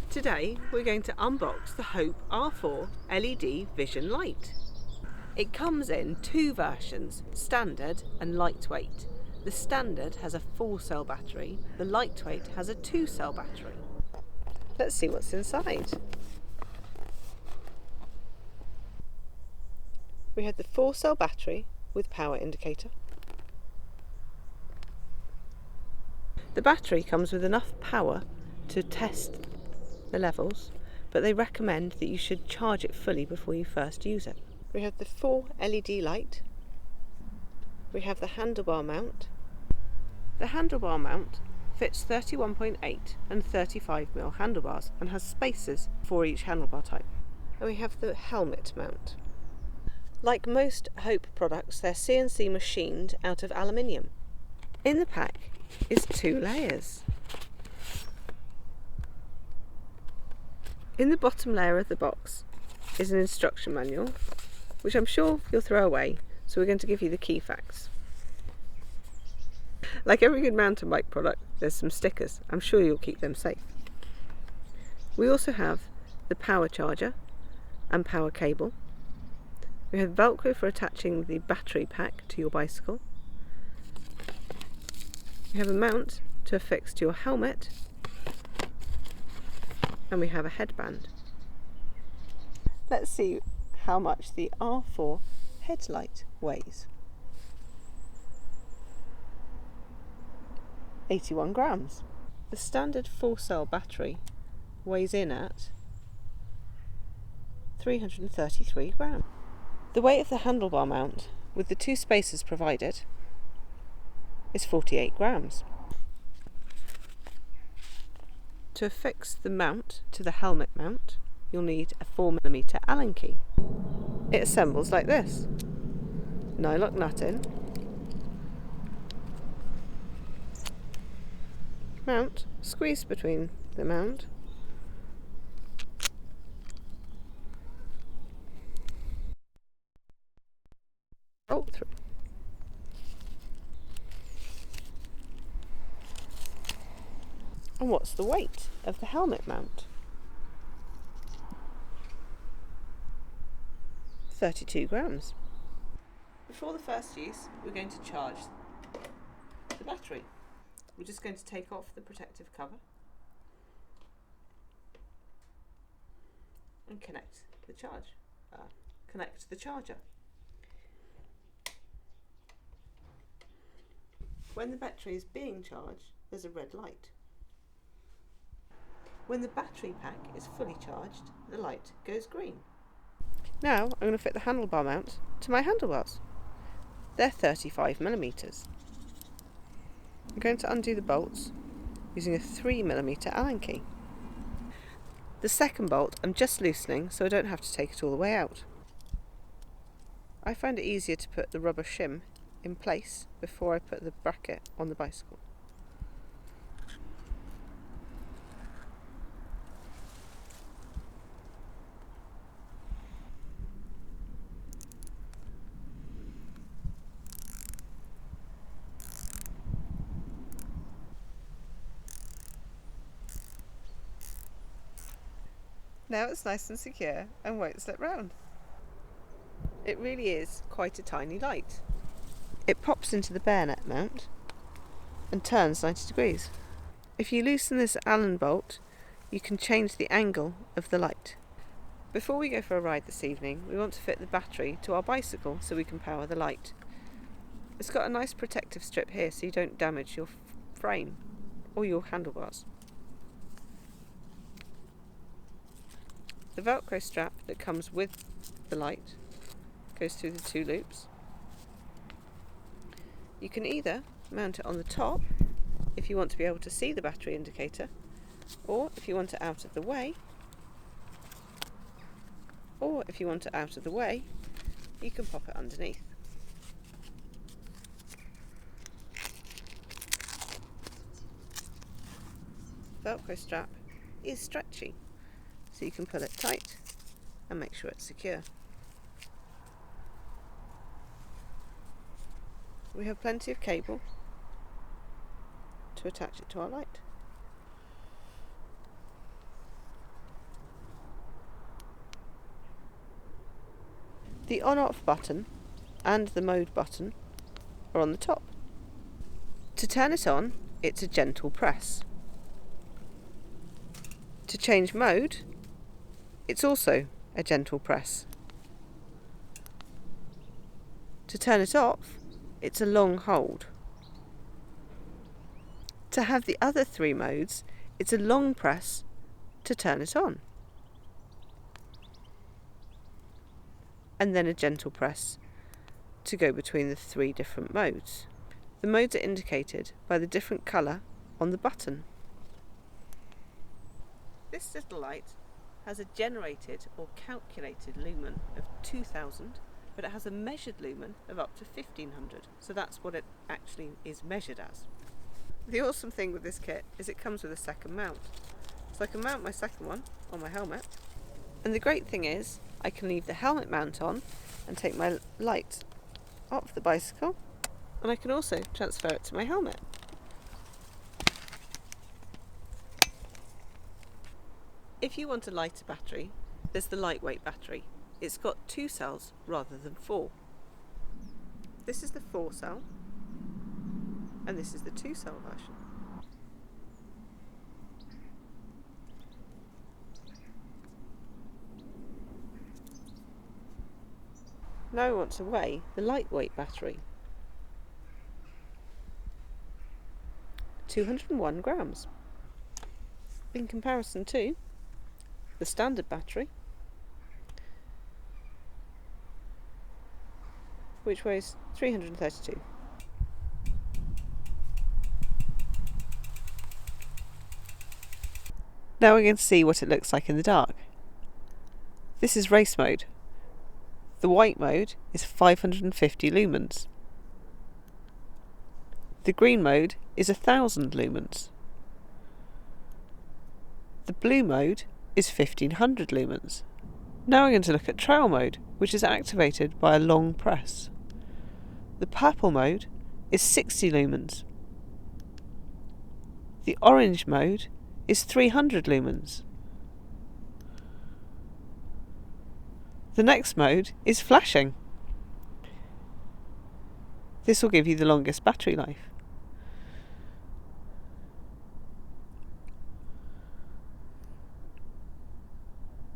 Today we're going to unbox the Hope R4 LED Vision Light. It comes in two versions, standard and lightweight. The standard has a 4-cell battery, the lightweight has a 2-cell battery. Let's see what's inside. We have the 4-cell battery with power indicator. The battery comes with enough power to test the levels, but they recommend that you should charge it fully before you first use it. We have the 4 LED light. We have the handlebar mount. The handlebar mount fits 31.8 and 35mm handlebars and has spaces for each handlebar type. And we have the helmet mount. Like most Hope products, they're CNC machined out of aluminium. In the pack is 2 layers. In the bottom layer of the box is an instruction manual, which I'm sure you'll throw away, so we're going to give you the key facts. Like every good mountain bike product, there's some stickers. I'm sure you'll keep them safe. We also have the power charger and power cable. We have Velcro for attaching the battery pack to your bicycle. We have a mount to affix to your helmet. And we have a headband. Let's see how much the R4 headlight weighs. 81 grams. The standard 4-cell battery weighs in at 333 grams. The weight of the handlebar mount, with the 2 spacers provided, is 48 grams. To affix the mount to the helmet mount, you'll need a 4mm Allen key. It assembles like this. Nylock nut in. Mount squeezed between the mount. Bolt through. And what's the weight of the helmet mount? 32 grams. Before the first use, we're going to charge the battery. We're just going to take off the protective cover and connect the charger. When the battery is being charged, there's a red light. When the battery pack is fully charged, the light goes green. Now I'm going to fit the handlebar mount to my handlebars. They're 35mm. I'm going to undo the bolts using a 3mm Allen key. The second bolt I'm just loosening so I don't have to take it all the way out. I find it easier to put the rubber shim in place before I put the bracket on the bicycle. Now it's nice and secure and won't slip round. It really is quite a tiny light. It pops into the bayonet mount and turns 90 degrees. If you loosen this Allen bolt, you can change the angle of the light. Before we go for a ride this evening, we want to fit the battery to our bicycle so we can power the light. It's got a nice protective strip here so you don't damage your frame or your handlebars. The Velcro strap that comes with the light goes through the 2 loops. You can either mount it on the top if you want to be able to see the battery indicator, or if you want it out of the way, you can pop it underneath. Velcro strap is stretchy, so you can pull it tight and make sure it's secure. We have plenty of cable to attach it to our light. The on-off button and the mode button are on the top. To turn it on, it's a gentle press. To change mode, it's also a gentle press. To turn it off, it's a long hold. To have the other three modes, it's a long press to turn it on. And then a gentle press to go between the three different modes. The modes are indicated by the different colour on the button. This little light has a generated or calculated lumen of 2000, but it has a measured lumen of up to 1500, so that's what it actually is measured as. The awesome thing with this kit is it comes with a second mount, so I can mount my second one on my helmet, and the great thing is I can leave the helmet mount on and take my light off the bicycle, and I can also transfer it to my helmet. If you want a lighter battery, there's the lightweight battery. It's got 2 cells rather than 4. This is the 4 cell, and this is the 2 cell version. Now I want to weigh the lightweight battery. 201 grams. In comparison to the standard battery, which weighs 332. Now we're going to see what it looks like in the dark. This is race mode. The white mode is 550 lumens. The green mode is 1000 lumens. The blue mode is 1500 lumens. Now we're going to look at trail mode, which is activated by a long press. The purple mode is 60 lumens. The orange mode is 300 lumens. The next mode is flashing. This will give you the longest battery life.